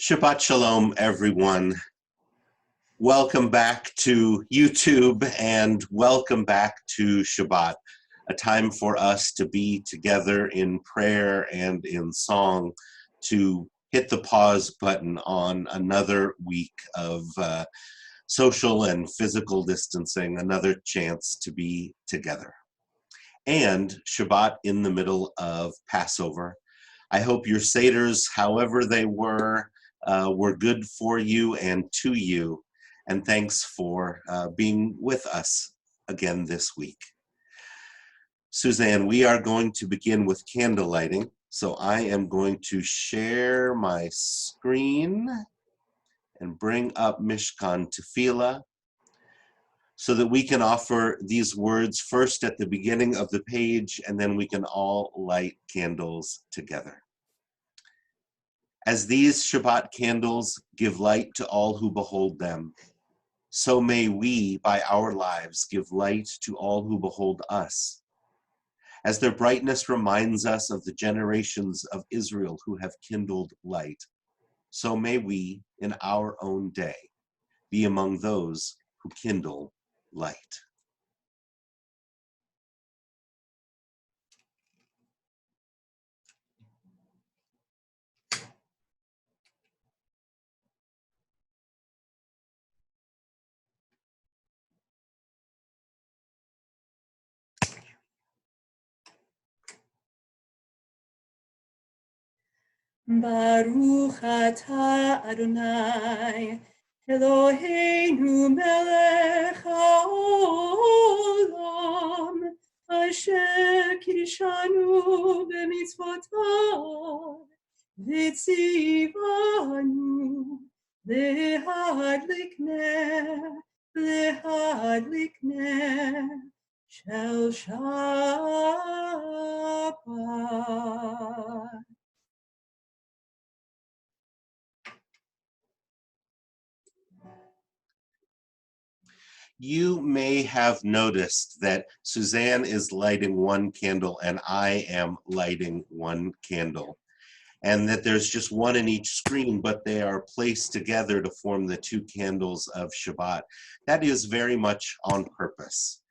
Shabbat Shalom, everyone. Welcome back to YouTube and welcome back to Shabbat, a time for us to be together in prayer and in song to hit the pause button on another week of social and physical distancing, another chance to be together. And Shabbat in the middle of Passover. I hope your seders, however they were good for you and to you. And thanks for being with us again this week. Suzanne, we are going to begin with candle lighting. So I am going to share my screen and bring up Mishkan Tefillah so that we can offer these words first at the beginning of the page, and then we can all light candles together. As these Shabbat candles give light to all who behold them, so may we, by our lives, give light to all who behold us. As their brightness reminds us of the generations of Israel who have kindled light, so may we, in our own day, be among those who kindle light. Baruch atah Adonai, Eloheinu melech haolam, asher kiddushanu b'mitzvotav, v'tzivanu lehadlik ner shel Shabbat. You may have noticed that Suzanne is lighting one candle and I am lighting one candle, and that there's just one in each screen, but they are placed together to form the two candles of Shabbat. That is very much on purpose.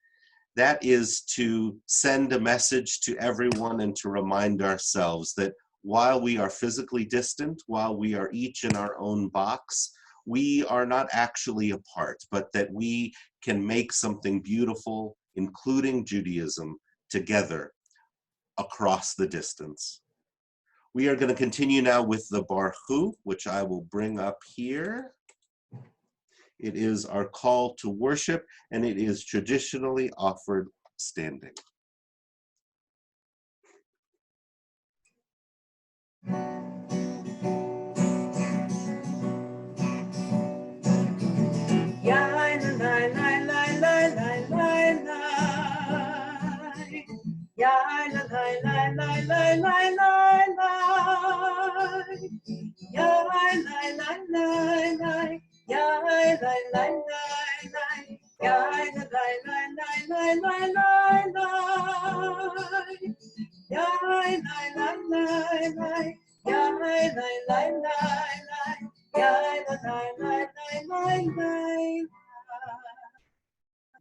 That is to send a message to everyone and to remind ourselves that while we are physically distant, while we are each in our own box, we are not actually apart, but that we can make something beautiful, including Judaism, together across the distance. We are going to continue now with the Baruch, which I will bring up here. It is our call to worship, and it is traditionally offered standing.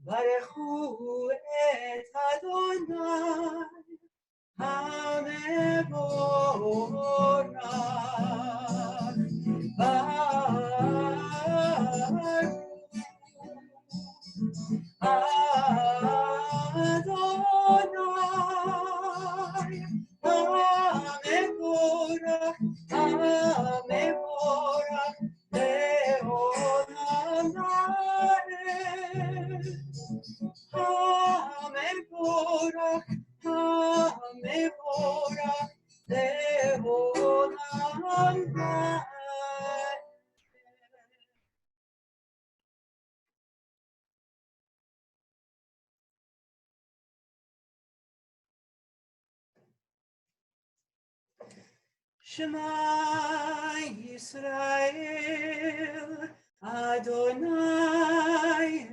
Baruchu et Adonai HaMevorach Baruch Adonai HaMevorach HaMevorach Le'olam Va'ed HaMevorach HaMevorach Le'olam Va'ed. Shema Yisrael, Adonai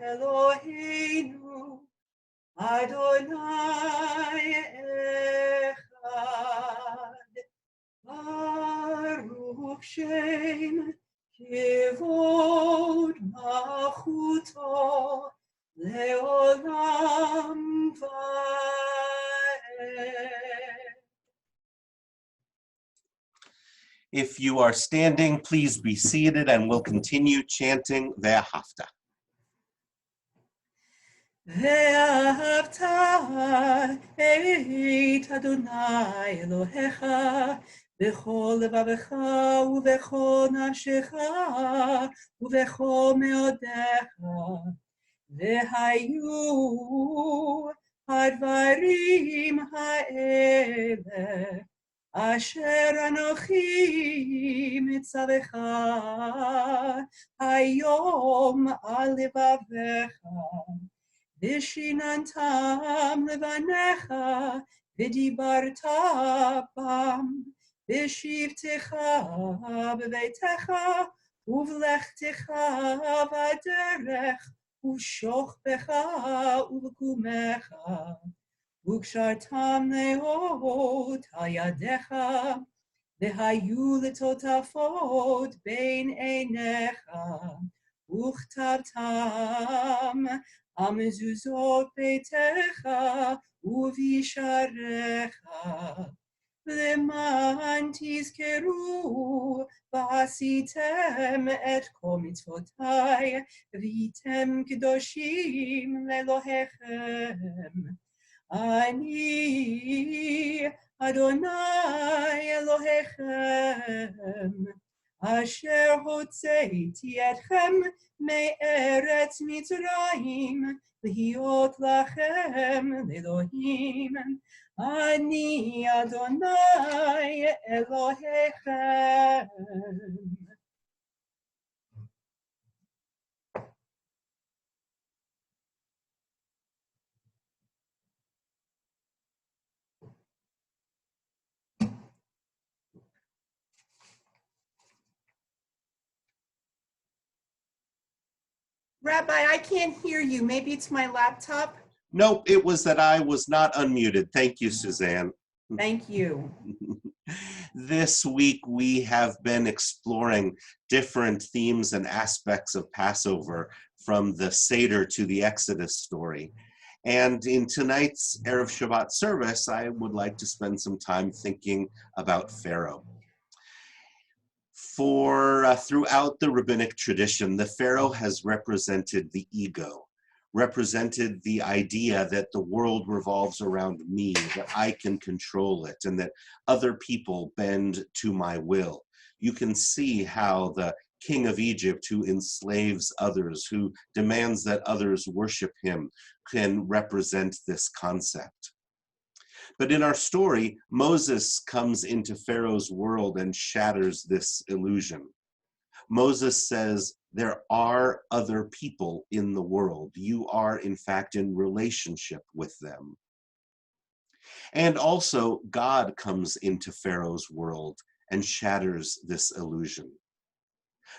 Eloheinu, Adonai Echad, Baruch מוקשם, כבוד מלכותו, לעולם ועד. If you are standing, please be seated and we'll continue chanting Ve'ahavta. ואהבת את אדוני אלוהיך בכל לבבך ובכל נפשך ובכל מאודיך. והיו הדברים האלה אשר אנוכי מצווך היום על לבביך. ושיננתם לבניך, ודיברת בם, בשבתך בביתך, ובלכתך בדרך, ובשוכבך ובקומך, וקשרתם מאוד על ידיך, והיו לטוטפות בין עיניך, וכתבתם על מזוזות ביתך ובישעריך, למען תזכרו ועשיתם את כל מצוותי, והייתם קדושים לאלוהיכם. אני אדוני אלוהיכם, אשר הוצאתי אתכם מארץ מצרים, להיות לכם לאלוהים. אני אדוני אלוהיכם. Rabbi, I can't hear you. Maybe it's my laptop. Nope, it was that I was not unmuted. Thank you, Suzanne. Thank you. This week we have been exploring different themes and aspects of Passover, from the Seder to the Exodus story. And in tonight's Erev Shabbat service, I would like to spend some time thinking about Pharaoh. Throughout the rabbinic tradition, the Pharaoh has represented the ego, represented the idea that the world revolves around me, that I can control it, and that other people bend to my will. You can see how the king of Egypt, who enslaves others, who demands that others worship him, can represent this concept. But in our story, Moses comes into Pharaoh's world and shatters this illusion. Moses says, there are other people in the world. You are, in fact, in relationship with them. And also, God comes into Pharaoh's world and shatters this illusion.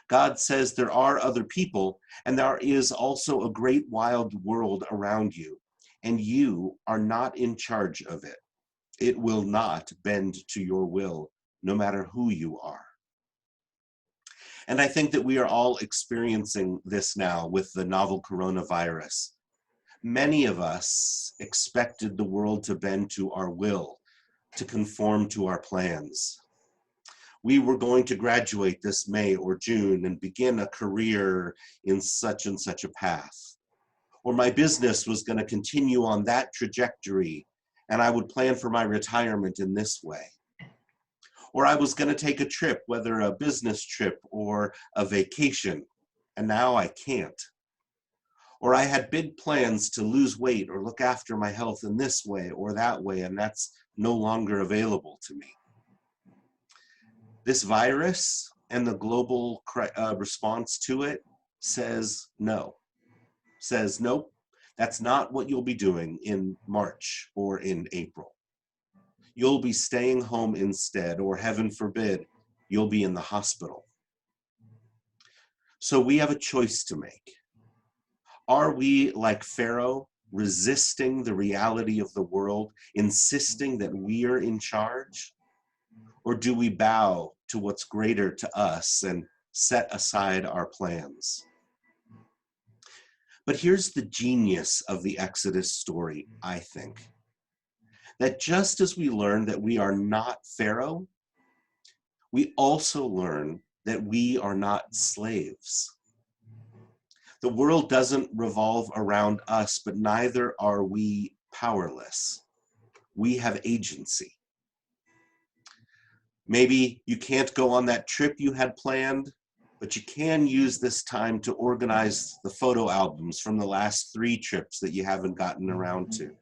God says there are other people, and there is also a great wild world around you, and you are not in charge of it. It will not bend to your will, no matter who you are. And I think that we are all experiencing this now with the novel coronavirus. Many of us expected the world to bend to our will, to conform to our plans. We were going to graduate this May or June and begin a career in such and such a path. Or my business was going to continue on that trajectory, and I would plan for my retirement in this way. Or I was going to take a trip, whether a business trip or a vacation, and now I can't. Or I had big plans to lose weight or look after my health in this way or that way, and that's no longer available to me. This virus and the global response to it says no. Says, nope, that's not what you'll be doing in March or in April. You'll be staying home instead, or heaven forbid, you'll be in the hospital. So we have a choice to make. Are we like Pharaoh, resisting the reality of the world, insisting that we are in charge? Or do we bow to what's greater to us and set aside our plans. But here's the genius of the Exodus story, I think. That just as we learn that we are not Pharaoh, we also learn that we are not slaves. The world doesn't revolve around us, but neither are we powerless. We have agency. Maybe you can't go on that trip you had planned, but you can use this time to organize the photo albums from the last 3 trips that you haven't gotten around to.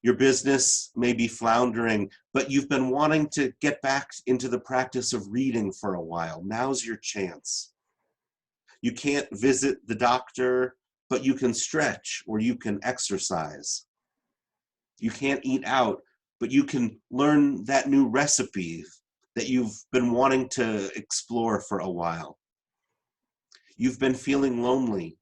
Your business may be floundering, but you've been wanting to get back into the practice of reading for a while. Now's your chance. You can't visit the doctor, but you can stretch or you can exercise. You can't eat out, but you can learn that new recipe that you've been wanting to explore for a while. You've been feeling lonely,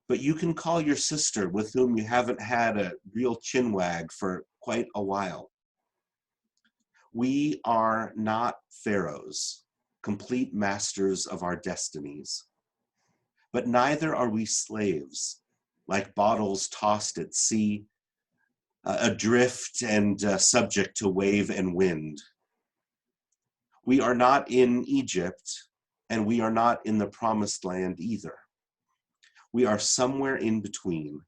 but you can call your sister with whom you haven't had a real chinwag for quite a while. We are not pharaohs, complete masters of our destinies, but neither are we slaves, like bottles tossed at sea, adrift and subject to wave and wind. We are not in Egypt, and we are not in the promised land either. We are somewhere in between,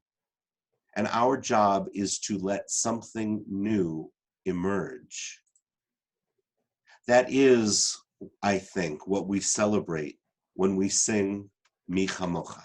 and our job is to let something new emerge. That is, I think, what we celebrate when we sing Mi Chamocha.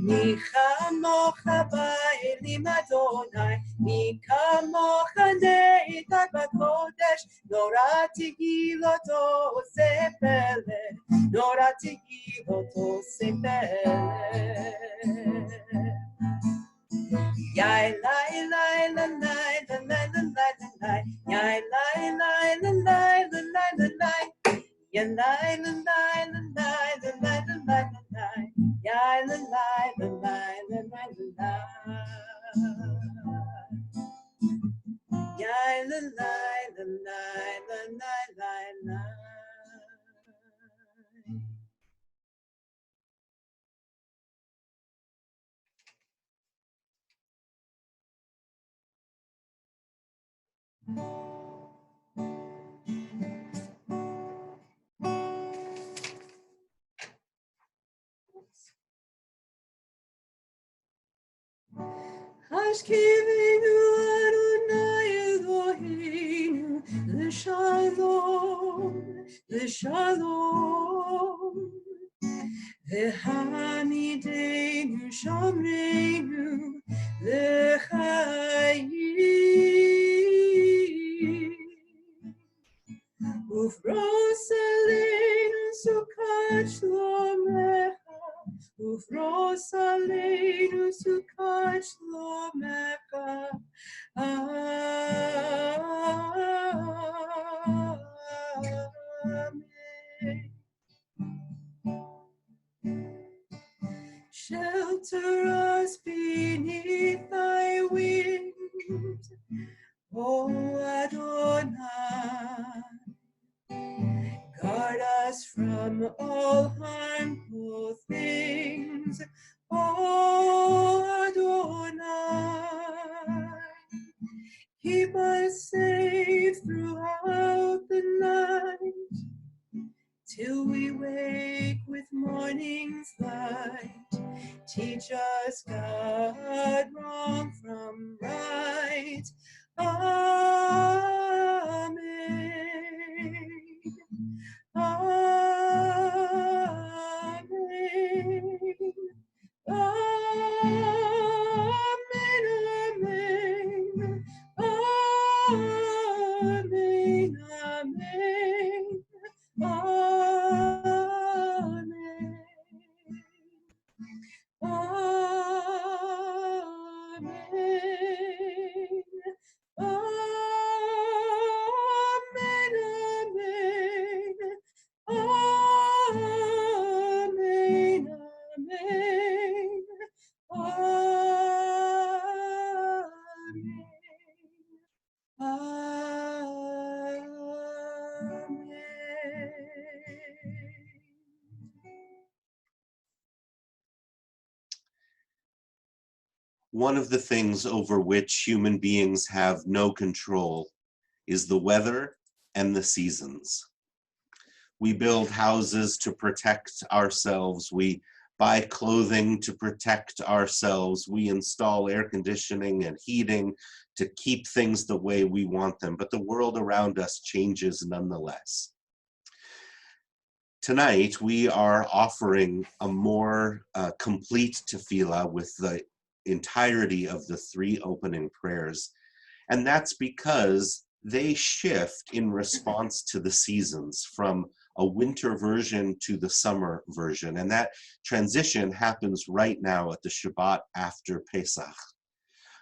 מי כמוך באלים אדוני, מי כמוך נעתק בקודש, נורא תהילתו עושה פלא, נורא תהילתו עושה פלא. Yai lai lai la lai la lai la lai la lai, yai lai lai la lai la lai la lai, yai lai la lai la lai la lai la lai la lai, yai la lai la lai la lai la lai, yai la lai la lai la lai lai lai. Hashkivenu Adonai Eloheinu l'shalom, l'shalom. V'hamidenu shomreinu l'chayim. Ufros aleinu sukat shlomecha, ufros aleinu sukat shlomecha. Amen. Shelter us beneath thy wings, O Adonai. Guard us from all harmful things, O Adonai. Keep us safe throughout the night, till we wake with morning's light. Teach us, God, wrong from right. Amen. Amen. Amen. Amen. Amen. One of the things over which human beings have no control is the weather and the seasons. We build houses to protect ourselves. We buy clothing to protect ourselves. We install air conditioning and heating to keep things the way we want them. But the world around us changes nonetheless. Tonight, we are offering a more complete tefillah with the entirety of the 3 opening prayers. And that's because they shift in response to the seasons from a winter version to the summer version. And that transition happens right now at the Shabbat after Pesach.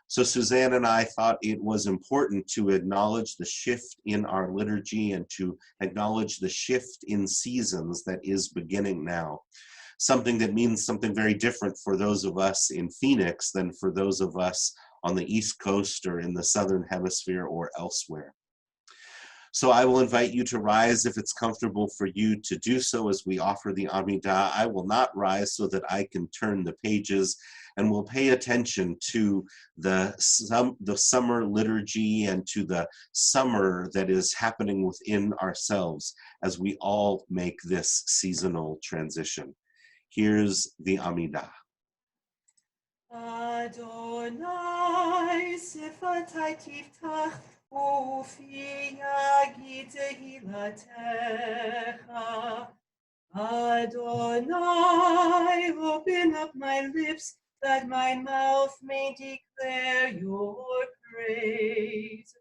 So Suzanne and I thought it was important to acknowledge the shift in our liturgy and to acknowledge the shift in seasons that is beginning now. Something that means something very different for those of us in Phoenix than for those of us on the East Coast or in the Southern Hemisphere or elsewhere. So I will invite you to rise if it's comfortable for you to do so as we offer the Amidah. I will not rise so that I can turn the pages, and we'll pay attention to the summer liturgy and to the summer that is happening within ourselves as we all make this seasonal transition. Here's the Amidah. Adonai sifatai tiftach ufi yagid tehilatecha. Adonai, open up my lips that my mouth may declare your praise.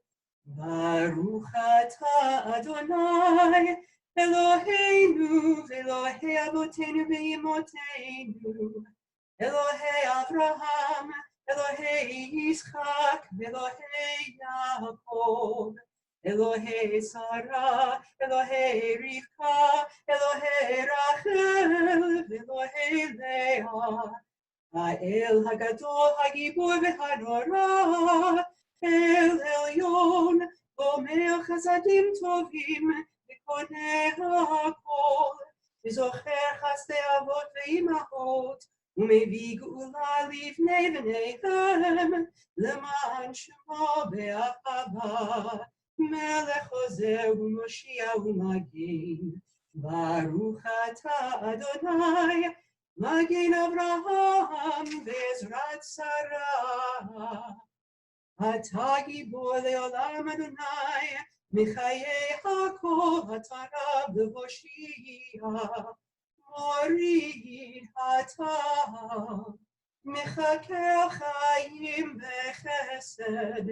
Baruch atah Adonai, Eloheinu, Elohei Avotenu ve'imotenu, Elohei Avraham, Elohei Yitzchak, Elohei Yaakov, Elohei Sarah, Elohei Rivka, Elohei Rachel, Elohei Leah, Ha'el Hagadol, Hagibur v'Hanora, El Elyon, Omer Chasadim Tovim, V'koneh HaKol, V'zocher Chasdei Avot ve'imahot, ומביא גאולה לבני בניהם, למען שמו באחווה, מלך עוזר ומושיע ומגן. ברוך אתה אדוני, מגן אברהם בעזרת שרה. אתה גיבור לעולם אדוני, מחיי הכל אתה רב להושיע. מוריד אתה, מחכה חיים בחסד,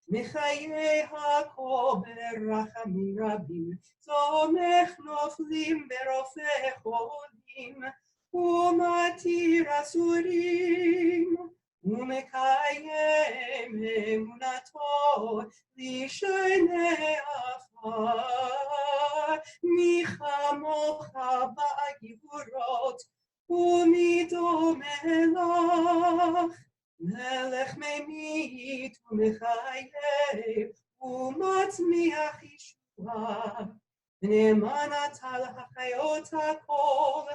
מחיי הכל ברחמים רבים, תומך נופלים ברופא חולים, ומתיר אסורים, ומקיים אמונתו לשני עפר. מי כמוך בגבורות ומי דומה לך, מלך ממית ומחייב ומצמיח ישועה, נאמן אתה להחיות הכל.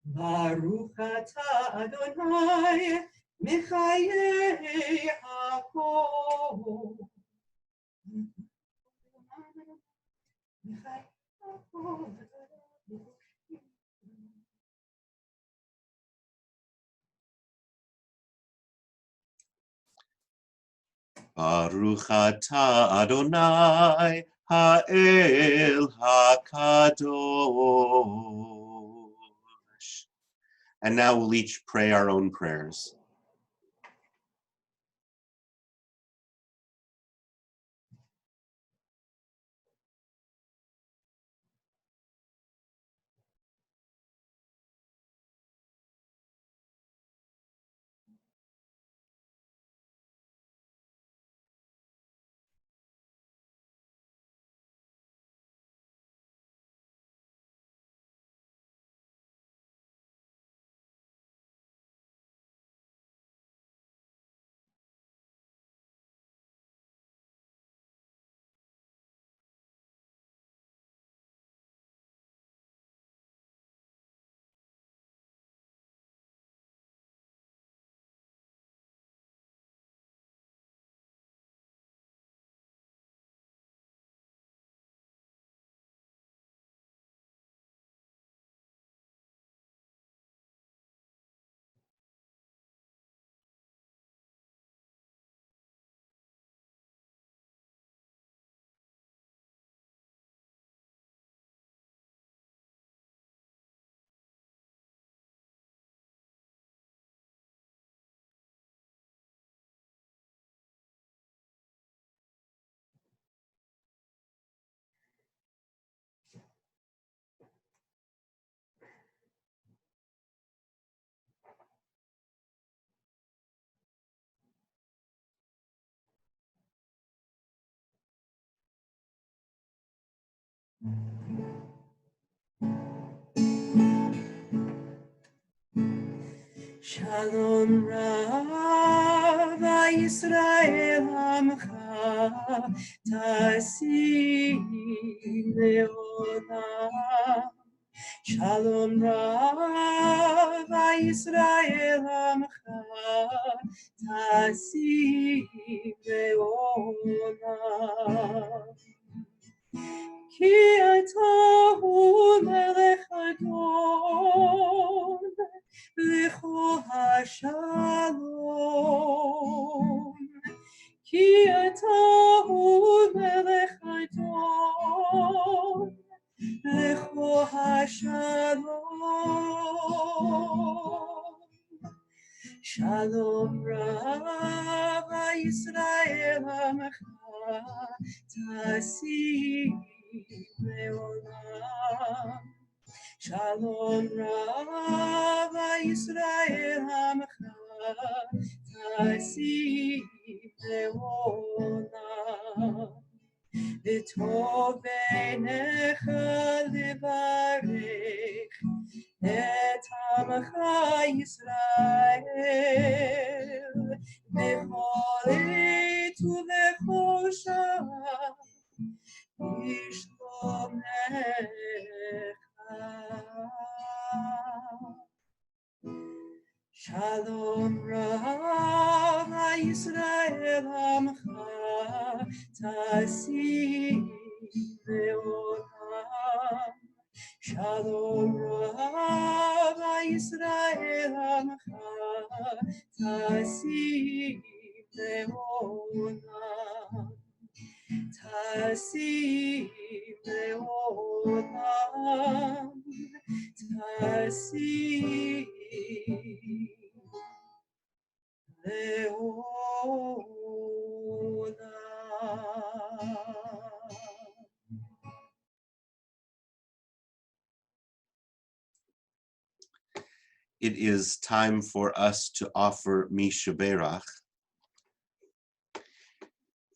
ברוך אתה אדוני מחיי הכל. Baruch atah Adonai Ha'el HaKadosh. And now we'll each pray our own prayers. Shalom Rav Yisrael Amcha Tasim Leolam. Shalom Rav Yisrael Amcha Tasim Leolam. Ki atahu melech adon L'chol hashalom. Ki atahu melech adon L'chol hashalom. Shalom Rav Yisrael Amcha Tasim Leolam. Shalom Rav Yisrael Amcha Tasim Leolam. V'tov beinecha levarech et Amcha Yisrael b'chol עת ובכל שעה בשלומך. Shalom Rav Yisrael Amcha Tasim Leolam. Shalom Rav Yisrael Amcha Tasim Leolam. Tasim Leolam. Tasim Leolam. It is time for us to offer Mishaberach.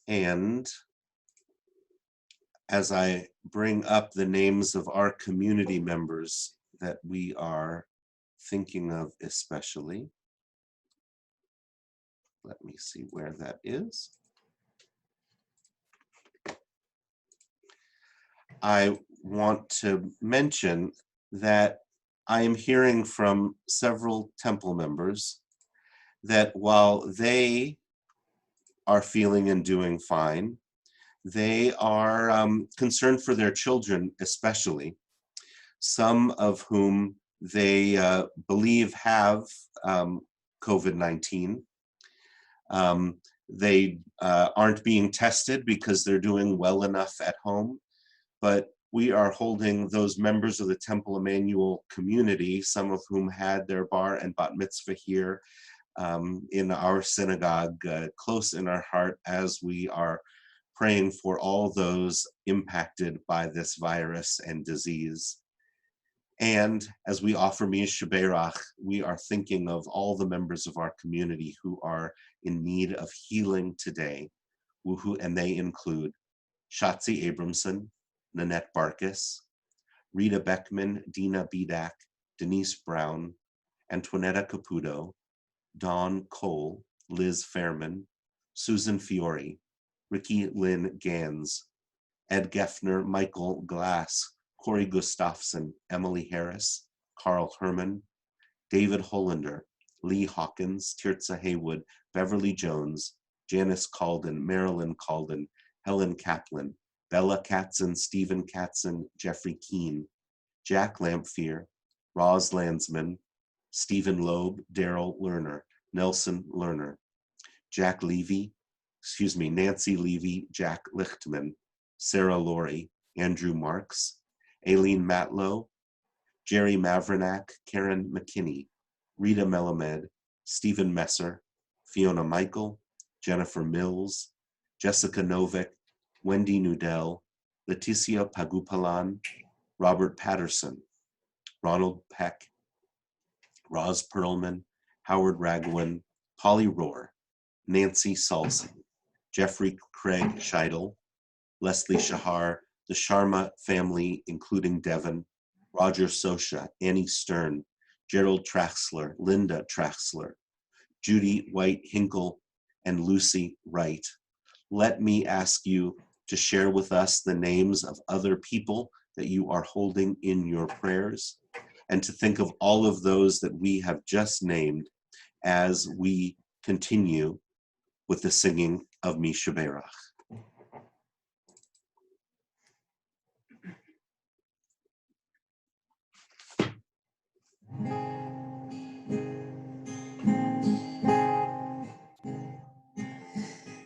And as I bring up the names of our community members that we are thinking of especially, let me see where that is. I want to mention that I am hearing from several temple members that while they are feeling and doing fine, they are concerned for their children especially, some of whom they believe have COVID-19. They aren't being tested because they're doing well enough at home, but we are holding those members of the Temple Emanuel community, some of whom had their bar and bat mitzvah here in our synagogue, close in our heart as we are praying for all those impacted by this virus and disease. And as we offer Mishaberach, we are thinking of all the members of our community who are in need of healing today, and they include Shatzi Abramson, Nanette Barkis, Rita Beckman, Dina Bedak, Denise Brown, Antoinetta Caputo, Dawn Cole, Liz Fairman, Susan Fiore, Ricky Lynn Gans, Ed Geffner, Michael Glass, Corey Gustafson, Emily Harris, Carl Herman, David Hollander, Lee Hawkins, Tirza Haywood, Beverly Jones, Janice Calden, Marilyn Calden, Helen Kaplan, Bella Katzen, Stephen Katzen, Jeffrey Keene, Jack Lamphere, Roz Landsman, Stephen Loeb, Daryl Lerner, Nelson Lerner, Nancy Levy, Jack Lichtman, Sarah Laurie, Andrew Marks, Aileen Matlow, Jerry Mavrenak, Karen McKinney, Rita Melamed, Stephen Messer, Fiona Michael, Jennifer Mills, Jessica Novick, Wendy Nudell, Leticia Pagupalan, Robert Patterson, Ronald Peck, Roz Perlman, Howard Ragwin, Polly Rohr, Nancy Salson, Jeffrey Craig Scheidel, Leslie Shahar, the Sharma family, including Devon, Roger Sosha, Annie Stern, Gerald Traxler, Linda Traxler, Judy White Hinkle, and Lucy Wright. Let me ask you to share with us the names of other people that you are holding in your prayers, and to think of all of those that we have just named as we continue with the singing of Mi Sheberach.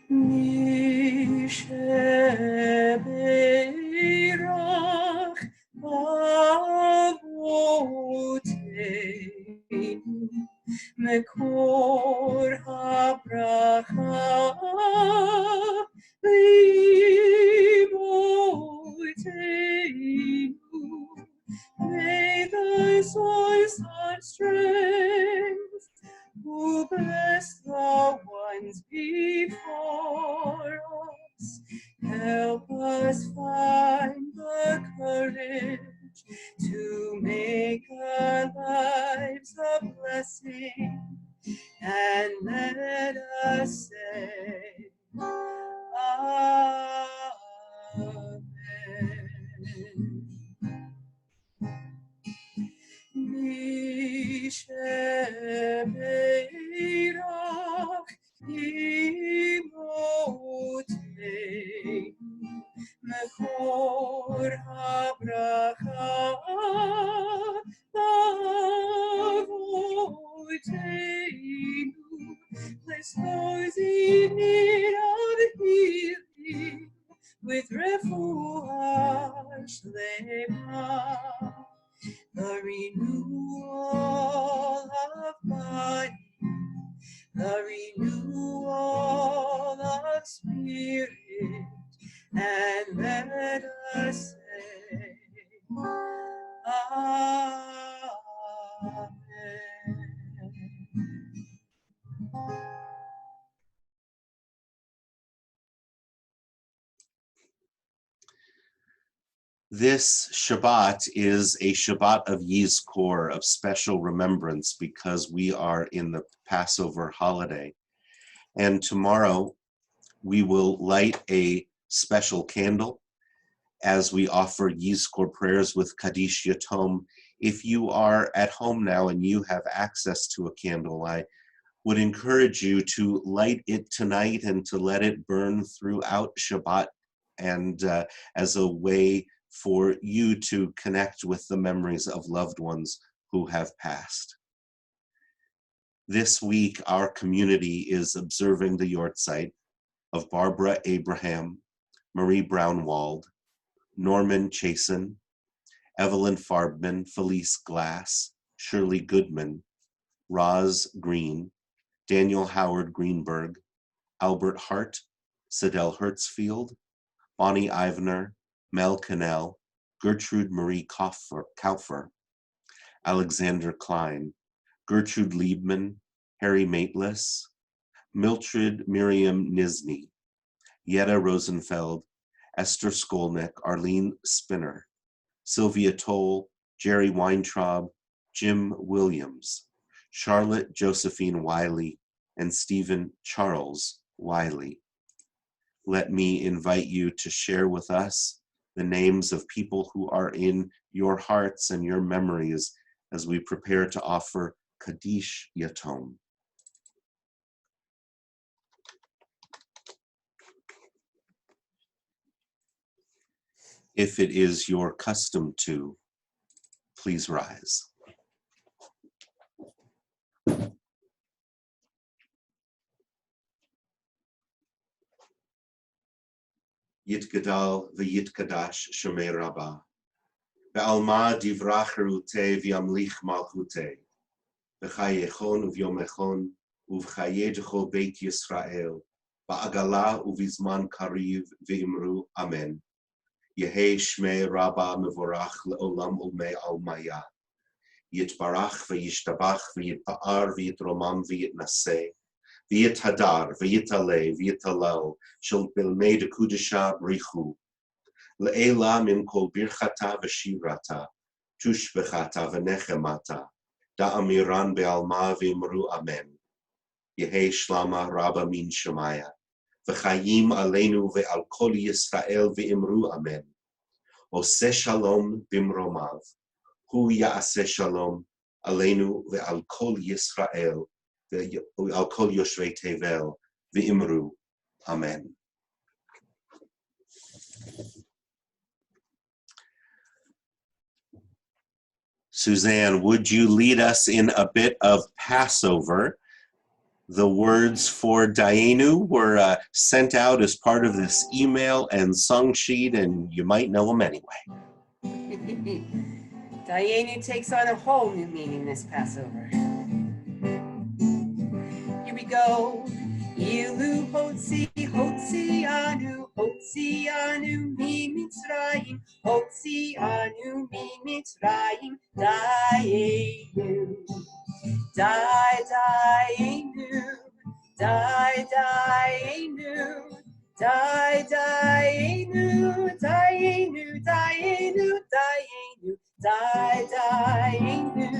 Mi Sheberach Avoteinu Mekor HaBracha Liboteinu. May thy source and strength who bless the ones before us, help us find the courage to make our lives a blessing, and let us say, Amen. Mi Sheberach Imoteinu Mekor HaBracha Avoteinu. Bless those in need of healing with refuah shlema, the renewal of body, the renewal of spirit, and let us say, Amen. This Shabbat is a Shabbat of Yizkor, of special remembrance, because we are in the Passover holiday. And tomorrow we will light a special candle as we offer Yizkor prayers with Kaddish Yatom. If you are at home now and you have access to a candle, I would encourage you to light it tonight and to let it burn throughout Shabbat, and as a way for you to connect with the memories of loved ones who have passed. This week, our community is observing the Yortzeit of Barbara Abraham, Marie Brownwald, Norman Chasen, Evelyn Farbman, Felice Glass, Shirley Goodman, Roz Green, Daniel Howard Greenberg, Albert Hart, Sidel Hertzfield, Bonnie Ivner, Mel Cannell, Gertrude Marie Kaufer, Alexander Klein, Gertrude Liebman, Harry Maitlis, Mildred Miriam Nisny, Yetta Rosenfeld, Esther Skolnick, Arlene Spinner, Sylvia Toll, Jerry Weintraub, Jim Williams, Charlotte Josephine Wiley, and Stephen Charles Wiley. Let me invite you to share with us the names of people who are in your hearts and your memories as we prepare to offer Kaddish Yatom. If it is your custom to, please rise. Yitgadal v'yitkadash shemei Rabbah. Be'alma divrach rute v'yamlich malchute. B'chayechon uvyomechon uv'chayedecho beit Yisrael. Ba'agala uvizman kariv v'imru amen. Yehei shmei Rabbah mevorach le'olam ulmei almaya. Yitbarach v'yishtabach v'yitpa'ar v'yitromam v'yitnaseh. V'yithadar, v'yitale, v'yitalel, shel bilmei dekudesha brichu. Le'ela min kol birchata v'shirata, tushbechata v'nechemata, da'amiran be'alma v'imru amen. Yehi shlama rabba min shemaya, v'chayim aleinu ve'al kol Yisrael v'imru amen. Ose shalom bimromav, hu ya'aseh shalom aleinu ve'al kol Yisrael ve'al kol yoshvei tevel v'imru amen. Suzanne, would you lead us in a bit of Passover? The words for Dayenu were sent out as part of this email and song sheet, and you might know them anyway. Dayenu takes on a whole new meaning this Passover. Here we go. Ilu hotzi hotzi anu mi mitzrayim, hotzi anu mi mitzrayim, Dayenu, Dayenu, Dayenu, Dayenu, Dayenu, Dayenu, Dayenu, Dayenu,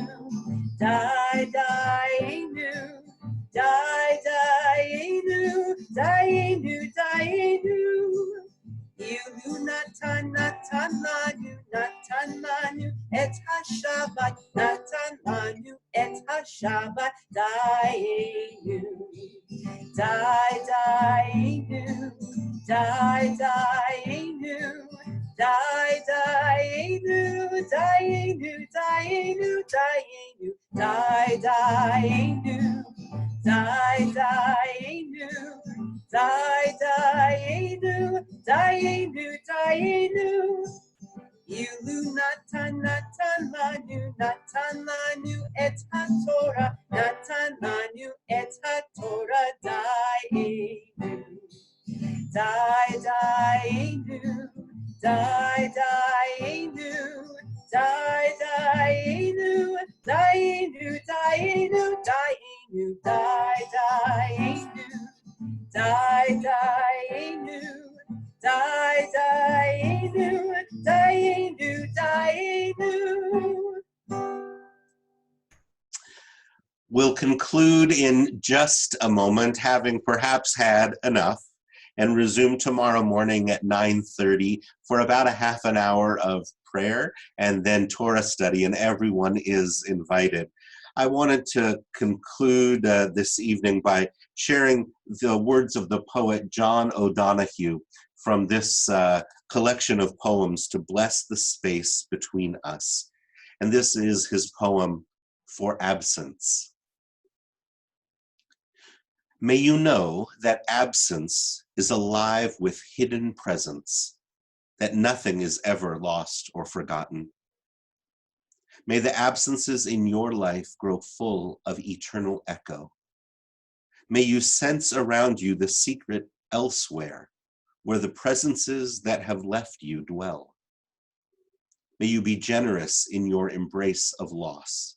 Dayenu, Dayenu, Dayenu, Dayenu. Ilu natan lanu et ha-Shabbat, natan lanu et ha-Shabbat, Dayenu, Dayenu, Dayenu, Dayenu, Dayenu, Dayenu, Dayenu, Dayenu, Dayenu, Dayenu, Dayenu, Dayenu. Ilu natan lanu et ha-Torah, natan lanu et ha-Torah, Dayenu, Dayenu, Dayenu, Dayenu, Dayenu, Dayenu, Dayenu, Dayenu, Dayenu, Dayenu, Dayenu, Dayenu. We'll conclude in just a moment, having perhaps had enough, and resume tomorrow morning at 9:30 for about a half an hour of prayer and then Torah study, and everyone is invited. I wanted to conclude this evening by sharing the words of the poet John O'Donohue from this collection of poems to bless the space between us. And this is his poem, For Absence. May you know that absence is alive with hidden presence, that nothing is ever lost or forgotten. May the absences in your life grow full of eternal echo. May you sense around you the secret elsewhere, where the presences that have left you dwell. May you be generous in your embrace of loss.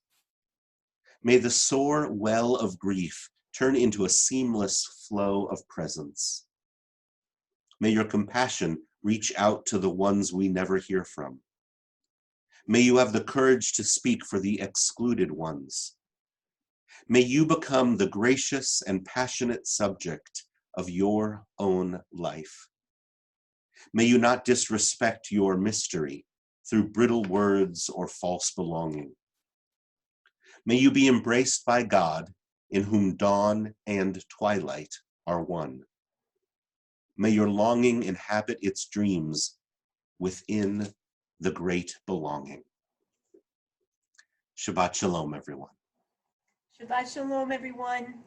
May the sore well of grief turn into a seamless flow of presence. May your compassion reach out to the ones we never hear from. May you have the courage to speak for the excluded ones. May you become the gracious and passionate subject of your own life. May you not disrespect your mystery through brittle words or false belonging. May you be embraced by God, in whom dawn and twilight are one. May your longing inhabit its dreams within the great belonging. Shabbat Shalom, everyone. Shabbat Shalom, everyone.